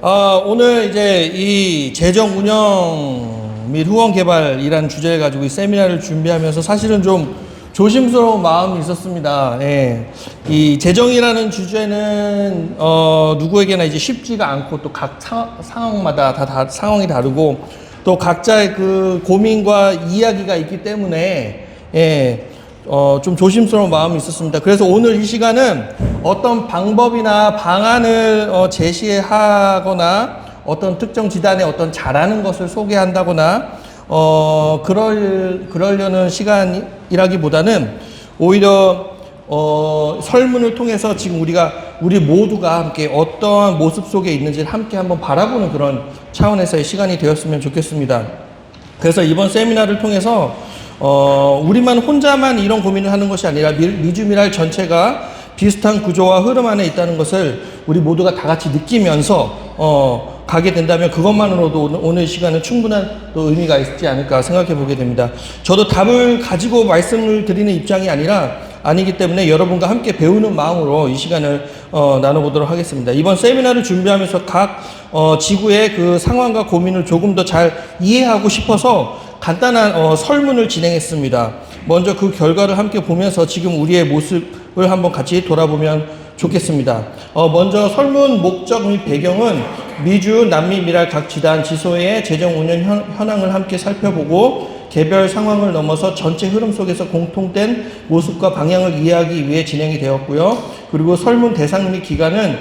오늘 이제 이 재정 운영 및 후원 개발이라는 주제를 가지고 이 세미나를 준비하면서 사실은 좀 조심스러운 마음이 있었습니다. 예. 이 재정이라는 주제는 누구에게나 이제 쉽지가 않고 또 각 상황마다 다 상황이 다르고 또 각자의 그 고민과 이야기가 있기 때문에 좀 조심스러운 마음이 있었습니다. 그래서 오늘 이 시간은 어떤 방법이나 방안을 제시하거나 어떤 특정 지단의 어떤 잘하는 것을 소개한다거나 그러려는 시간이라기보다는 오히려 설문을 통해서 지금 우리 모두가 함께 어떠한 모습 속에 있는지를 함께 한번 바라보는 그런 차원에서의 시간이 되었으면 좋겠습니다. 그래서 이번 세미나를 통해서 우리만 혼자만 이런 고민을 하는 것이 아니라 미주미랄 전체가 비슷한 구조와 흐름 안에 있다는 것을 우리 모두가 다 같이 느끼면서 가게 된다면 그것만으로도 오늘 시간은 충분한 또 의미가 있지 않을까 생각해 보게 됩니다. 저도 답을 가지고 말씀을 드리는 입장이 아니기 때문에 여러분과 함께 배우는 마음으로 이 시간을 나눠보도록 하겠습니다. 이번 세미나를 준비하면서 각 지구의 그 상황과 고민을 조금 더 잘 이해하고 싶어서 간단한 설문을 진행했습니다. 먼저 그 결과를 함께 보면서 지금 우리의 모습을 한번 같이 돌아보면 좋겠습니다. 먼저 설문 목적 및 배경은 미주, 남미, 미랄 각 지단 지소의 재정 운영 현황을 함께 살펴보고 개별 상황을 넘어서 전체 흐름 속에서 공통된 모습과 방향을 이해하기 위해 진행이 되었고요. 그리고 설문 대상 및 기간은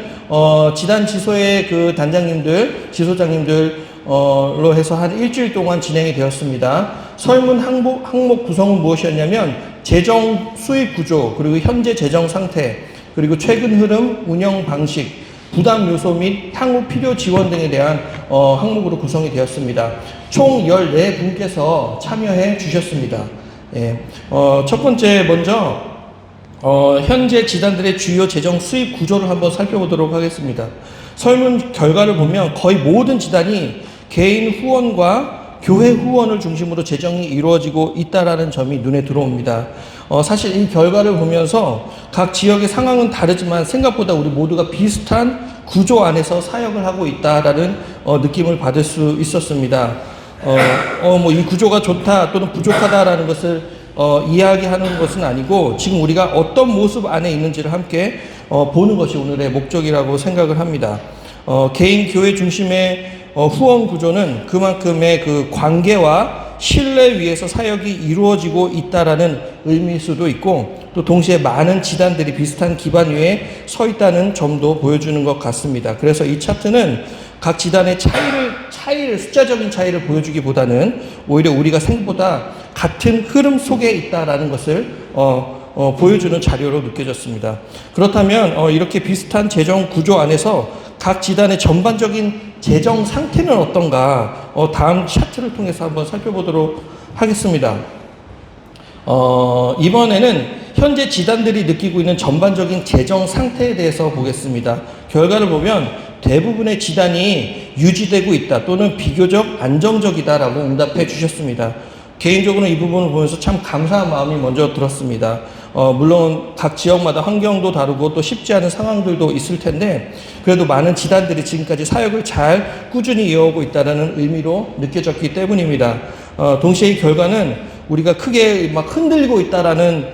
지단 지소의 그 단장님들, 지소장님들로 해서 한 일주일 동안 진행이 되었습니다. 설문 항목 구성은 무엇이었냐면 재정 수입 구조, 그리고 현재 재정 상태, 그리고 최근 흐름, 운영 방식, 부담 요소 및 향후 필요 지원 등에 대한 항목으로 구성이 되었습니다. 총 14분께서 참여해 주셨습니다. 첫 번째 먼저 현재 지단들의 주요 재정 수입 구조를 한번 살펴보도록 하겠습니다. 설문 결과를 보면 거의 모든 지단이 개인 후원과 교회 후원을 중심으로 재정이 이루어지고 있다라는 점이 눈에 들어옵니다. 사실 이 결과를 보면서 각 지역의 상황은 다르지만 생각보다 우리 모두가 비슷한 구조 안에서 사역을 하고 있다라는 느낌을 받을 수 있었습니다. 이 구조가 좋다 또는 부족하다라는 것을 이야기하는 것은 아니고 지금 우리가 어떤 모습 안에 있는지를 함께 보는 것이 오늘의 목적이라고 생각을 합니다. 개인 교회 중심의 후원 구조는 그만큼의 그 관계와 신뢰 위에서 사역이 이루어지고 있다라는 의미일 수도 있고 또 동시에 많은 지단들이 비슷한 기반 위에 서 있다는 점도 보여주는 것 같습니다. 그래서 이 차트는 각 지단의 숫자적인 차이를 보여주기보다는 오히려 우리가 생각보다 같은 흐름 속에 있다라는 것을 보여주는 자료로 느껴졌습니다. 그렇다면 이렇게 비슷한 재정 구조 안에서 각 지단의 전반적인 재정 상태는 어떤가 다음 차트를 통해서 한번 살펴보도록 하겠습니다. 이번에는 현재 지단들이 느끼고 있는 전반적인 재정 상태에 대해서 보겠습니다. 결과를 보면 대부분의 지단이 유지되고 있다 또는 비교적 안정적이다라고 응답해 주셨습니다. 개인적으로 이 부분을 보면서 참 감사한 마음이 먼저 들었습니다. 물론 각 지역마다 환경도 다르고 또 쉽지 않은 상황들도 있을 텐데 그래도 많은 지단들이 지금까지 사역을 잘 꾸준히 이어오고 있다는 의미로 느껴졌기 때문입니다. 동시에 이 결과는 우리가 크게 막 흔들리고 있다라는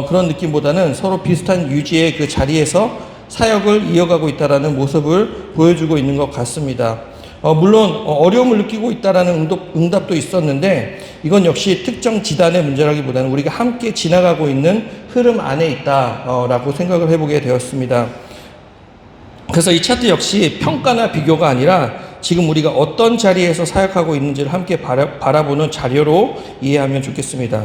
그런 느낌보다는 서로 비슷한 유지의 그 자리에서 사역을 이어가고 있다라는 모습을 보여주고 있는 것 같습니다. 물론 어려움을 느끼고 있다라는 응답도 있었는데 이건 역시 특정 지단의 문제라기보다는 우리가 함께 지나가고 있는 흐름 안에 있다라고 생각을 해보게 되었습니다. 그래서 이 차트 역시 평가나 비교가 아니라 지금 우리가 어떤 자리에서 사역하고 있는지를 함께 바라보는 자료로 이해하면 좋겠습니다.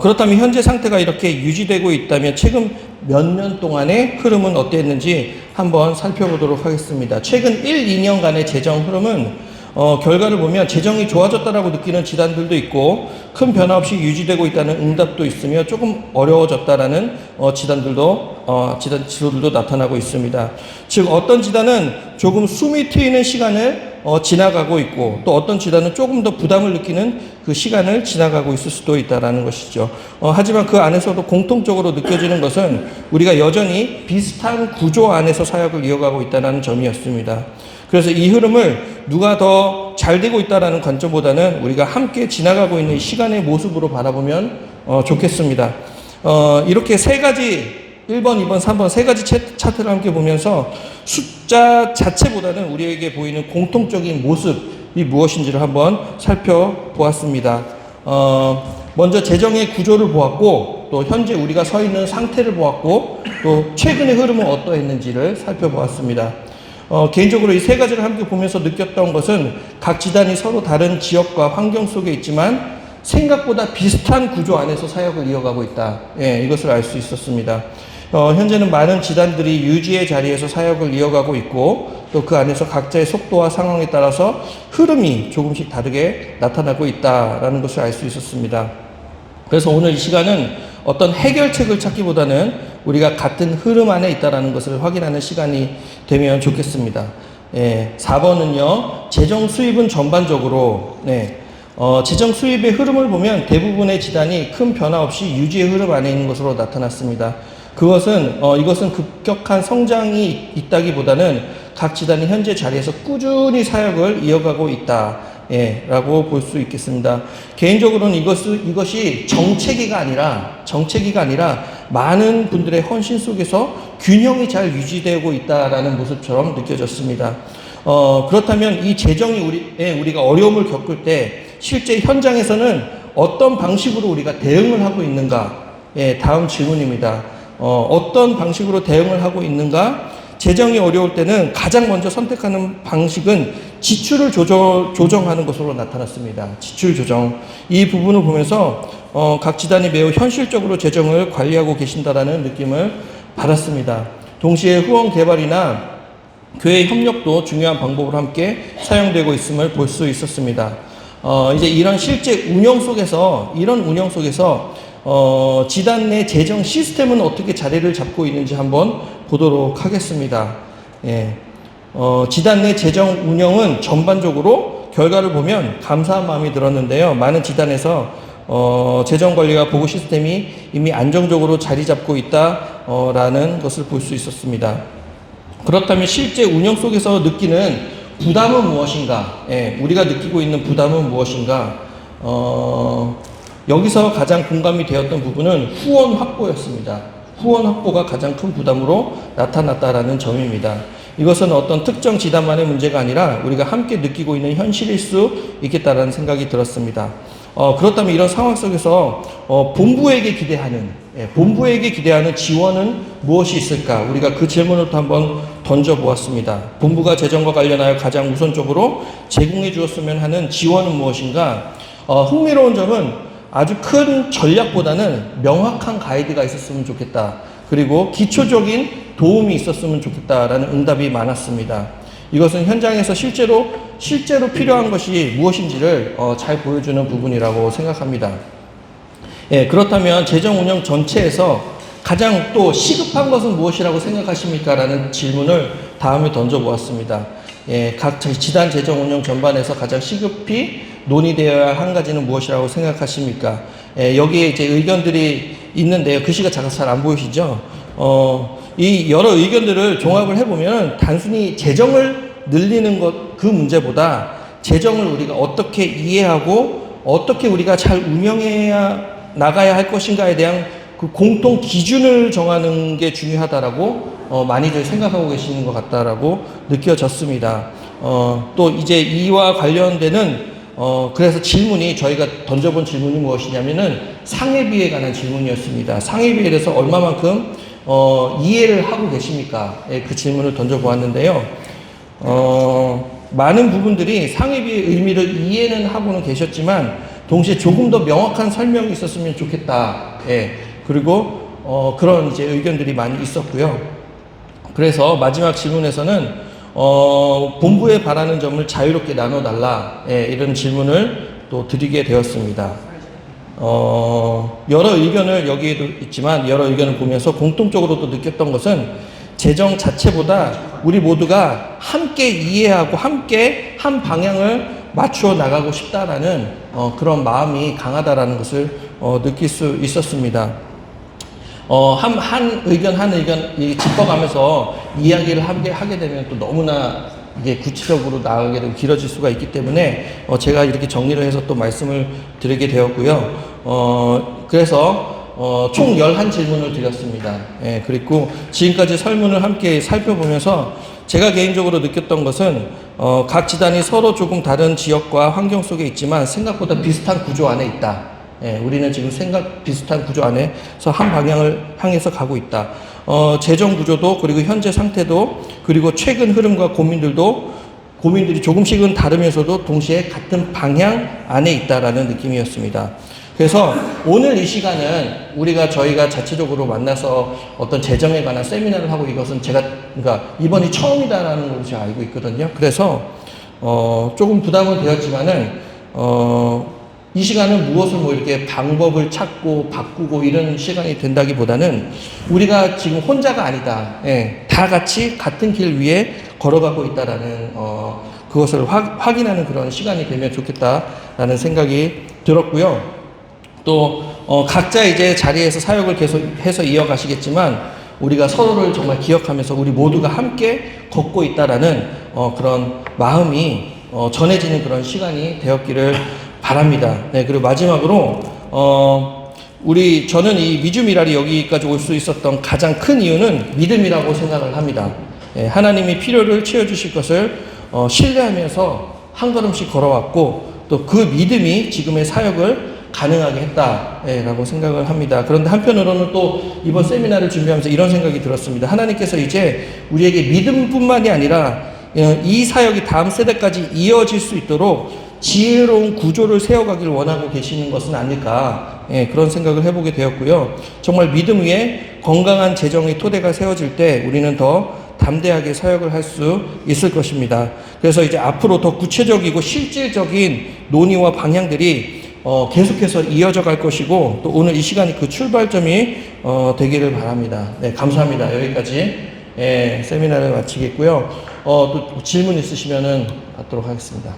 그렇다면 현재 상태가 이렇게 유지되고 있다면 최근 몇 년 동안의 흐름은 어땠는지 한번 살펴보도록 하겠습니다. 최근 1, 2년간의 재정 흐름은 결과를 보면 재정이 좋아졌다라고 느끼는 지단들도 있고 큰 변화 없이 유지되고 있다는 응답도 있으며 조금 어려워졌다라는 지단 지도들도 나타나고 있습니다. 즉 어떤 지단은 조금 숨이 트이는 시간을 지나가고 있고, 또 어떤 지단은 조금 더 부담을 느끼는 그 시간을 지나가고 있을 수도 있다라는 것이죠. 하지만 그 안에서도 공통적으로 느껴지는 것은 우리가 여전히 비슷한 구조 안에서 사역을 이어가고 있다는 점이었습니다. 그래서 이 흐름을 누가 더 잘 되고 있다라는 관점보다는 우리가 함께 지나가고 있는 시간의 모습으로 바라보면 좋겠습니다. 이렇게 세 가지 1번, 2번, 3번 세 가지 차트를 함께 보면서 숫자 자체보다는 우리에게 보이는 공통적인 모습이 무엇인지를 한번 살펴보았습니다. 먼저 재정의 구조를 보았고, 또 현재 우리가 서 있는 상태를 보았고, 또 최근의 흐름은 어떠했는지를 살펴보았습니다. 개인적으로 이 세 가지를 함께 보면서 느꼈던 것은 각 지단이 서로 다른 지역과 환경 속에 있지만 생각보다 비슷한 구조 안에서 사역을 이어가고 있다. 이것을 알 수 있었습니다. 현재는 많은 지단들이 유지의 자리에서 사역을 이어가고 있고, 또 그 안에서 각자의 속도와 상황에 따라서 흐름이 조금씩 다르게 나타나고 있다라는 것을 알 수 있었습니다. 그래서 오늘 이 시간은 어떤 해결책을 찾기보다는 우리가 같은 흐름 안에 있다라는 것을 확인하는 시간이 되면 좋겠습니다. 4번은요, 재정 수입은 전반적으로, 재정 수입의 흐름을 보면 대부분의 지단이 큰 변화 없이 유지의 흐름 안에 있는 것으로 나타났습니다. 이것은 급격한 성장이 있다기보다는 각 지단이 현재 자리에서 꾸준히 사역을 이어가고 있다. 라고 볼 수 있겠습니다. 개인적으로는 이것이 정체기가 아니라 많은 분들의 헌신 속에서 균형이 잘 유지되고 있다라는 모습처럼 느껴졌습니다. 그렇다면 이 재정이 우리가 어려움을 겪을 때 실제 현장에서는 어떤 방식으로 우리가 대응을 하고 있는가? 다음 질문입니다. 어떤 방식으로 대응을 하고 있는가? 재정이 어려울 때는 가장 먼저 선택하는 방식은 지출을 조정하는 것으로 나타났습니다. 지출 조정. 이 부분을 보면서 각 지단이 매우 현실적으로 재정을 관리하고 계신다라는 느낌을 받았습니다. 동시에 후원 개발이나 교회 협력도 중요한 방법으로 함께 사용되고 있음을 볼 수 있었습니다. 이제 이런 실제 운영 속에서 지단 내 재정 시스템은 어떻게 자리를 잡고 있는지 한번 보도록 하겠습니다. 지단 내 재정 운영은 전반적으로 결과를 보면 감사한 마음이 들었는데요. 많은 지단에서 재정 관리와 보고 시스템이 이미 안정적으로 자리 잡고 있다라는 것을 볼 수 있었습니다. 그렇다면 실제 운영 속에서 느끼는 부담은 무엇인가? 우리가 느끼고 있는 부담은 무엇인가? 여기서 가장 공감이 되었던 부분은 후원 확보였습니다. 후원 확보가 가장 큰 부담으로 나타났다라는 점입니다. 이것은 어떤 특정 지단만의 문제가 아니라 우리가 함께 느끼고 있는 현실일 수 있겠다라는 생각이 들었습니다. 그렇다면 이런 상황 속에서 본부에게 기대하는 지원은 무엇이 있을까? 우리가 그 질문을 또 한번 던져보았습니다. 본부가 재정과 관련하여 가장 우선적으로 제공해 주었으면 하는 지원은 무엇인가? 흥미로운 점은 아주 큰 전략보다는 명확한 가이드가 있었으면 좋겠다. 그리고 기초적인 도움이 있었으면 좋겠다라는 응답이 많았습니다. 이것은 현장에서 실제로 필요한 것이 무엇인지를 잘 보여주는 부분이라고 생각합니다. 그렇다면 재정 운영 전체에서 가장 또 시급한 것은 무엇이라고 생각하십니까? 라는 질문을 다음에 던져보았습니다. 각 지단 재정 운영 전반에서 가장 시급히 논의되어야 한 가지는 무엇이라고 생각하십니까? 여기에 이제 의견들이 있는데요. 글씨가 잘 안 보이시죠? 이 여러 의견들을 종합을 해보면 단순히 재정을 늘리는 그 문제보다 재정을 우리가 어떻게 이해하고 어떻게 우리가 잘 나가야 할 것인가에 대한 그 공통 기준을 정하는 게 중요하다라고 많이들 생각하고 계시는 것 같다라고 느껴졌습니다. 또 이제 이와 관련되는 그래서 저희가 던져본 질문이 무엇이냐면은 상해비에 관한 질문이었습니다. 상해비에 대해서 얼마만큼 이해를 하고 계십니까? 그 질문을 던져보았는데요. 많은 부분들이 상해비의 의미를 이해는 하고는 계셨지만 동시에 조금 더 명확한 설명이 있었으면 좋겠다. 그리고 그런 이제 의견들이 많이 있었고요. 그래서 마지막 질문에서는 본부에 바라는 점을 자유롭게 나눠달라. 이런 질문을 또 드리게 되었습니다. 여러 의견을 여기에도 있지만 여러 의견을 보면서 공통적으로 또 느꼈던 것은 재정 자체보다 우리 모두가 함께 이해하고 함께 한 방향을 맞추어 나가고 싶다라는 그런 마음이 강하다라는 것을 느낄 수 있었습니다. 한 의견 짚어가면서 이야기를 함께 하게 되면 또 너무나 이게 구체적으로 나가게 되고 길어질 수가 있기 때문에 제가 이렇게 정리를 해서 또 말씀을 드리게 되었고요. 그래서 총 11질문을 드렸습니다. 예, 그리고 지금까지 설문을 함께 살펴보면서 제가 개인적으로 느꼈던 것은 각 지단이 서로 조금 다른 지역과 환경 속에 있지만 생각보다 비슷한 구조 안에 있다. 예, 우리는 지금 비슷한 구조 안에서 한 방향을 향해서 가고 있다. 재정 구조도 그리고 현재 상태도 그리고 최근 흐름과 고민들이 조금씩은 다르면서도 동시에 같은 방향 안에 있다라는 느낌이었습니다. 그래서 오늘 이 시간은 저희가 자체적으로 만나서 어떤 재정에 관한 세미나를 하고 이것은 그러니까 이번이 처음이다라는 걸 제가 알고 있거든요. 그래서 조금 부담은 되었지만은 이 시간은 무엇을 이렇게 방법을 찾고 바꾸고 이런 시간이 된다기보다는 우리가 지금 혼자가 아니다. 예, 다 같이 같은 길 위에 걸어가고 있다라는 그것을 확인하는 그런 시간이 되면 좋겠다라는 생각이 들었고요. 또 각자 이제 자리에서 사역을 계속해서 이어가시겠지만 우리가 서로를 정말 기억하면서 우리 모두가 함께 걷고 있다라는 그런 마음이 전해지는 그런 시간이 되었기를 바랍니다. 네, 그리고 마지막으로 저는 이 미주미랄이 여기까지 올 수 있었던 가장 큰 이유는 믿음이라고 생각을 합니다. 네, 하나님이 필요를 채워주실 것을 신뢰하면서 한 걸음씩 걸어왔고 또 그 믿음이 지금의 사역을 가능하게 했다라고 생각을 합니다. 그런데 한편으로는 또 이번 세미나를 준비하면서 이런 생각이 들었습니다. 하나님께서 이제 우리에게 믿음뿐만이 아니라 이 사역이 다음 세대까지 이어질 수 있도록 지혜로운 구조를 세워가길 원하고 계시는 것은 아닐까, 그런 생각을 해보게 되었고요. 정말 믿음 위에 건강한 재정의 토대가 세워질 때 우리는 더 담대하게 사역을 할 수 있을 것입니다. 그래서 이제 앞으로 더 구체적이고 실질적인 논의와 방향들이 계속해서 이어져 갈 것이고 또 오늘 이 시간이 그 출발점이 되기를 바랍니다. 네, 감사합니다. 여기까지 세미나를 마치겠고요. 또 질문 있으시면은 받도록 하겠습니다.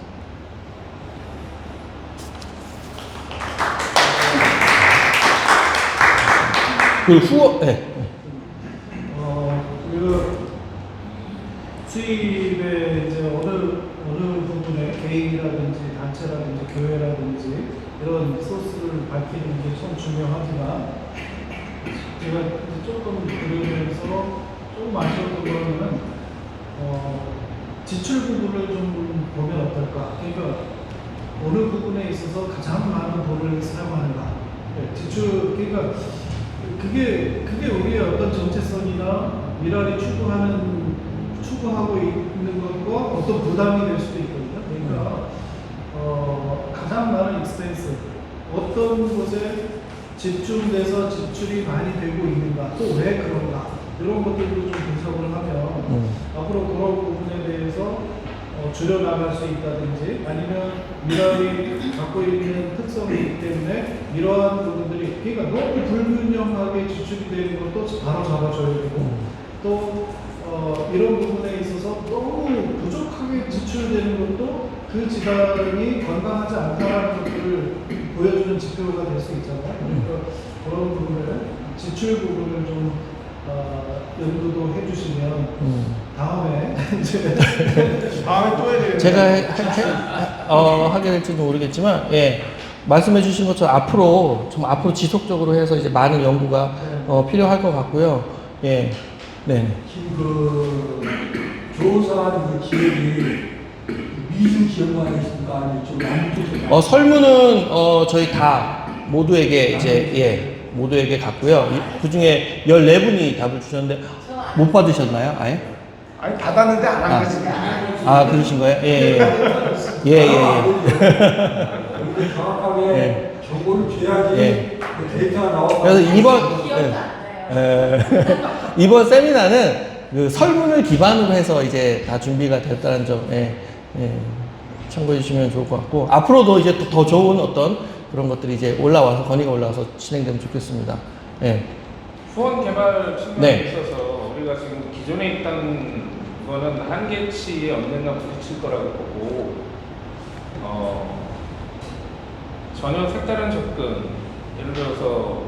네. 수입의 이제 어느 부분에 개인이라든지 단체라든지 교회라든지 이런 소스를 밝히는 게 참 중요하지만 제가 조금 들으면서 조금 아쉬웠던 거는 지출 부분을 좀 보면 어떨까? 그러니까 어느 부분에 있어서 가장 많은 돈을 사용하는가? 지출 그러니까 그게 우리의 어떤 정체성이나 미랄이 추구하고 있는 것과 어떤 부담이 될 수도 있거든요. 그러니까 가장 많은 익스펜스 어떤 곳에 집중돼서 지출이 많이 되고 있는가, 또 왜 그런가 이런 것들도 좀 분석을 하면 앞으로 그런 부분에 대해서 줄여나갈 수 있다든지 아니면 미랄이 갖고 있는 특성이기 때문에 이러한 부분들이 그러니까 너무 불균형하게 지출이 되는 것도 바로 잡아줘야 되고 또 이런 부분에 있어서 너무 부족하게 지출되는 것도 그 지단이 건강하지 않다는 것들을 보여주는 지표가 될 수 있잖아요. 그러니까 그런 부분을 지출 부분을 좀 연구도 해주시면 다음에 이제 다음에 또 해야 돼요. 제가 하게 될지는 모르겠지만 말씀해 주신 것처럼 앞으로 지속적으로 해서 이제 많은 연구가 필요할 것 같고요. 네. 그 조사한 기획이 미주 기업만 있습니까? 아니면 좀 남쪽에? 설문은 저희 다 모두에게 모두에게 갔고요. 그 중에 14분이 답을 주셨는데 못 받으셨나요? 아예? 아니 받았는데 안 한 거지. 그러신 거예요? 정확하게 정보를 줘야지 데이터가 나와서. 그래서 이번 세미나는 그 설문을 기반으로 해서 이제 다 준비가 됐다는 점 참고해 주시면 좋을 것 같고 앞으로도 이제 더 좋은 어떤 그런 것들이 이제 건의가 올라와서 진행되면 좋겠습니다. 후원 개발 측면에 있어서 우리가 지금 기존에 있던 거는 한계치에 언젠가 부딪힐 거라고 보고 전혀 색다른 접근, 예를 들어서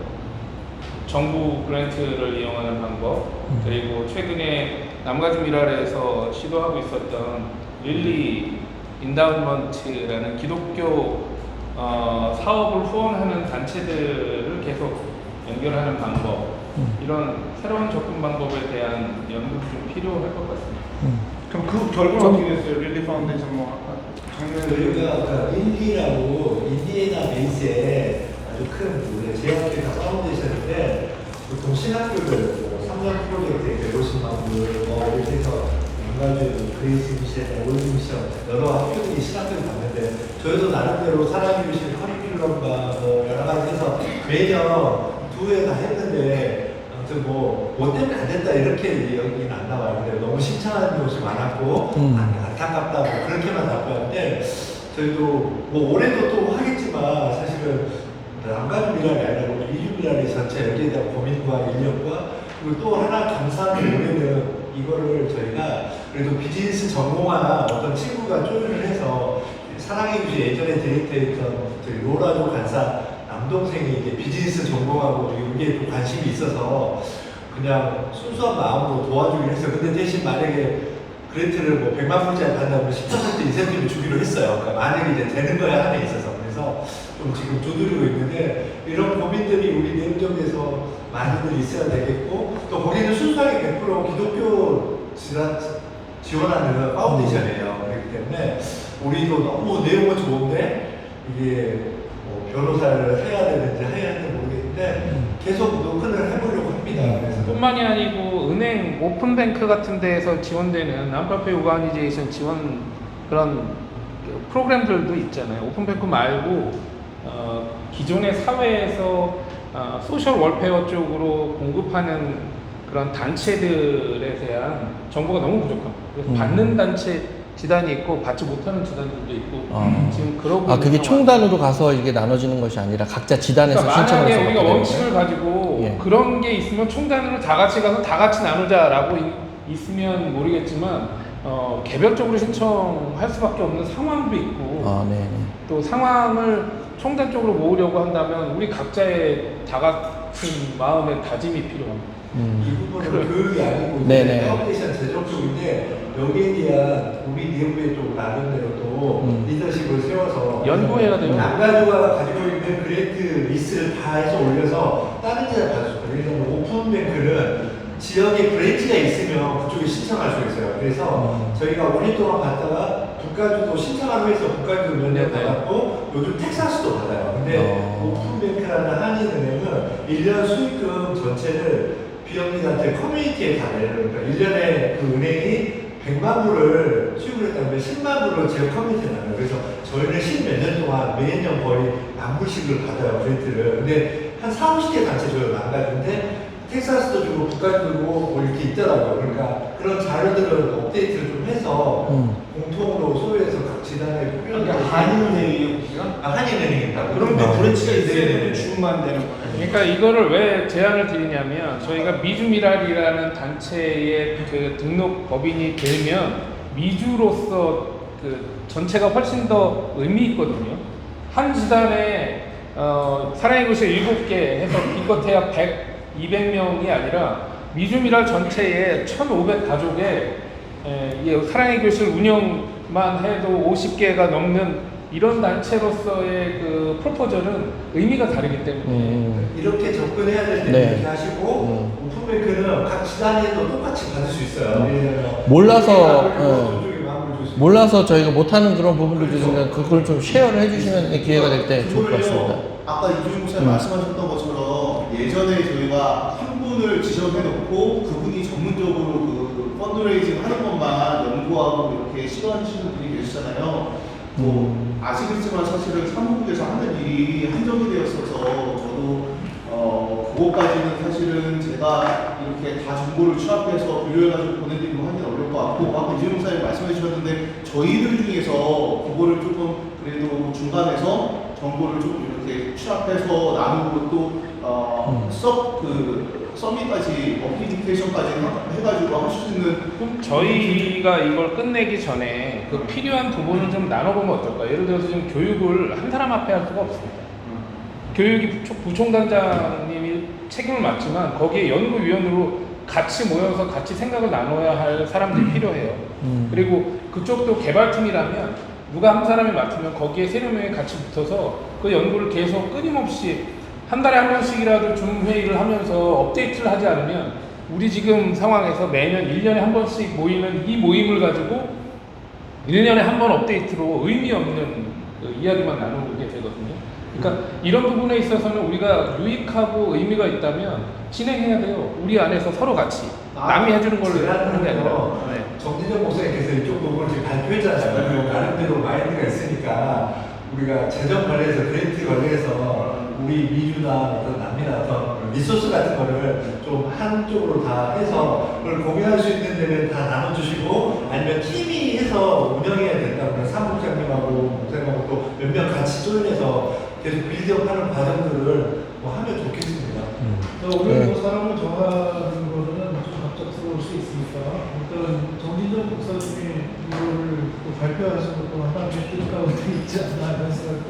정부 그랜트를 이용하는 방법, 그리고 최근에 남가주 미랄에서 시도하고 있었던 릴리 인다운먼트라는 기독교 사업을 후원하는 단체들을 계속 연결하는 방법, 이런 새로운 접근 방법에 대한 연구도 좀 필요할 것 같습니다. 그럼 그 결과는 어떻게 됐어요? 릴리 파운데이션 뭐 아까 작년에 저희가 아까 인디라고 인디애나 베이스에 아주 큰 우리가 제약회사 파운데이션인데 보통 신학교들 3년 프로젝트에 150만 불, 뭐 이렇게 해서 연가주 그레이스 미션, 올드 미션 여러 학교들이 신학교를 갔는데 저희도 나름대로 사랑의 미션 커리큘럼과 뭐 여러 가지 해서 매년 2회 다 했는데 아무튼 뭐 때문에 안 됐다 이렇게 여기는 안 나와요. 근데 너무 신청하는 곳이 많았고 안타깝다 뭐 그렇게만 답변하는데 저희도 뭐 올해도 또 하겠지만 사실은 남가주 미랄이 아니라 우리 이주 미랄이 전체 여기에 대한 고민과 인력과 그리고 또 하나 감사한 게 올해는 이거를 저희가 그래도 비즈니스 전공한 어떤 친구가 조율을 해서 사랑의 유지 예전에 데이트했던 저희 로라조 간사 남동생이 이제 비즈니스 전공하고 여기에 또 관심이 있어서 그냥 순수한 마음으로 도와주기로 했어요. 근데 대신 만약에 그랜트를 뭐 100만 불짜리 받는다면 10% 인센티브를 주기로 했어요. 그러니까 만약에 이제 되는 거야 한에 있어서. 그래서 좀 지금 두드리고 있는데 이런 고민들이 우리 내부적에서 많이들 있어야 되겠고 또 거기는 순수하게 100% 기독교 지원하는 파운데이션이에요. 그렇기 때문에 우리도 너무 내용은 좋은데 이게 뭐 변호사를 해야 되는지 해야 되는지 모르겠는데 계속 노력을 해보려고 합니다. 그래서 뿐만이 아니고 은행 오픈뱅크 같은 데에서 지원되는 난프로핏 오가니제이션 지원 그런 프로그램들도 있잖아요. 오픈뱅크 말고 기존의 사회에서 소셜 월페어 쪽으로 공급하는 그런 단체들에 대한 정보가 너무 부족합니다. 그래서 받는 단체 지단이 있고 받지 못하는 지단들도 있고 지금 그러고 그게 있는 총단으로 가서 이게 나눠지는 것이 아니라 각자 지단에서 그러니까 신청을 만약에 해서 우리가 받게 원칙을 되는 거예요? 가지고 예. 그런 게 있으면 총단으로 다 같이 가서 다 같이 나누자라고 있으면 모르겠지만 개별적으로 신청할 수밖에 없는 상황도 있고 네. 또 상황을 총단 쪽으로 모으려고 한다면 우리 각자의 다 같은 마음의 다짐이 필요합니다. 이 부분은 교육이 아니고 네네. 파운데이션 제작 쪽인데 여기에 대한 우리 내부의 또 나름대로 또 리더십을 세워서 연구해야 돼요. 남가주가 가지고 있는 그랜트 리스트를 다 해서 올려서 다른 데다 받을 수 있어요. 예를 들면 오픈뱅크는 지역에 브랜치가 있으면 그쪽에 신청할 수 있어요. 그래서 저희가 5년 동안 받다가 북가주도 신청하러 해서 북가주도 몇 년 받았고 요즘 텍사스도 받아요. 근데 오픈뱅크라는 한인은행은 1년 수익금 전체를 비영리단체 커뮤니티에 다 내요. 그러니까 1년에 그 은행이 100만 불을 수익을 했다면 10만 불을 지역 커뮤니티에 나눠요. 그래서 저희는 10몇 년 동안 매년 거의 10,000불씩을 받아요, 그랜트를. 근데 한 4, 50개 단체 저희가 망가진데 텍사스도 주고 북가도 주고 뭐 이렇게 있더라고요. 그러니까 그런 자료들을 업데이트를 좀 해서 공통으로 소유해서 각 지단에 그러니까 한인은행이에요, 거기가? 한인은행입니다. 그런데 브랜치가 있어야 되는데 네. 주문만 되는 거예요. 그러니까 이거를 왜 제안을 드리냐면 저희가 미주미랄이라는 단체의 그 등록 법인이 되면 미주로서 그 전체가 훨씬 더 의미 있거든요. 한 지단에 사랑의 교실 7개 해서 기껏해야 200명이 아니라 미주미랄 전체에 1,500 가족에 사랑의 교실 운영만 해도 50개가 넘는 이런 단체로서의 그 프로포절은 의미가 다르기 때문에 이렇게 접근해야 될 때 네. 이렇게 하시고 오픈뱅크는 각 지단에도 똑같이 받을 수 있어요. 몰라서 저희가 못하는 그런 부분들도 있으면 그걸 좀 쉐어를 해주시면 기회가 될 때 좋을 것 같습니다. 아까 이주임 목사님 말씀하셨던 것처럼 예전에 저희가 한 분을 지정해놓고 그분이 전문적으로 그 펀드레이징 하는 것만 연구하고 이렇게 시도하시는 분이 계시잖아요. 뭐 아시겠지만 사실은 사무국에서 하는 일이 한정이 되었어서 저도 그것까지는 사실은 제가 이렇게 다 정보를 취합해서 비교해가지고 보내드리고 하기는 어려울 것 같고 아까 이주임 목사님 말씀해 주셨는데 저희들 중에서 그거를 조금 그래도 중간에서 정보를 좀 이렇게 취합해서 나누고 또 서밋까지 어플리케이션까지 해가지고 할 수 있는 그럼 저희가 이걸 끝내기 전에 그 필요한 부분을 좀 나눠보면 어떨까? 예를 들어서 지금 교육을 한 사람 앞에 할 수가 없습니다. 교육이 부총단장님이 책임을 맡지만 거기에 연구위원으로 같이 모여서 같이 생각을 나눠야 할 사람들이 필요해요. 그리고 그쪽도 개발팀이라면 누가 한 사람이 맡으면 거기에 3-4명이 같이 붙어서 그 연구를 계속 끊임없이 한 달에 한 번씩이라도 줌 회의를 하면서 업데이트를 하지 않으면 우리 지금 상황에서 매년 1년에 한 번씩 모이는 이 모임을 가지고 1년에 한 번 업데이트로 의미 없는 그 이야기만 나누게 되거든요. 그러니까 이런 부분에 있어서는 우리가 유익하고 의미가 있다면 진행해야 돼요. 우리 안에서 서로 같이 남이 해주는 걸로 하는 게 아니라. 네. 정진정 목사님께서 이쪽 부분을 지금 발표했잖아요. 나름대로 마인드가 있으니까 우리가 재정 관리해서 그랜트 관리해서 우리 미주나 어떤 남미나 어떤 리소스 같은 거를 좀 한쪽으로 다 해서 그걸 공유할 수 있는 데는 다 나눠주시고 아니면 팀이 해서 운영해야 된다. 그러면 사무장님하고 목사님하고 또 몇 명 같이 조인해서 계속 빌드업하는 과정들을 뭐 하면 좋겠습니다. 오늘 뭐 사람을 정하는 거는 좀 갑작스러울 수 있으니까 일단 정진정 목사님이 이거를 또 발표하신 것도 하나의 뜻 가운데 있지 않나 이런 생각도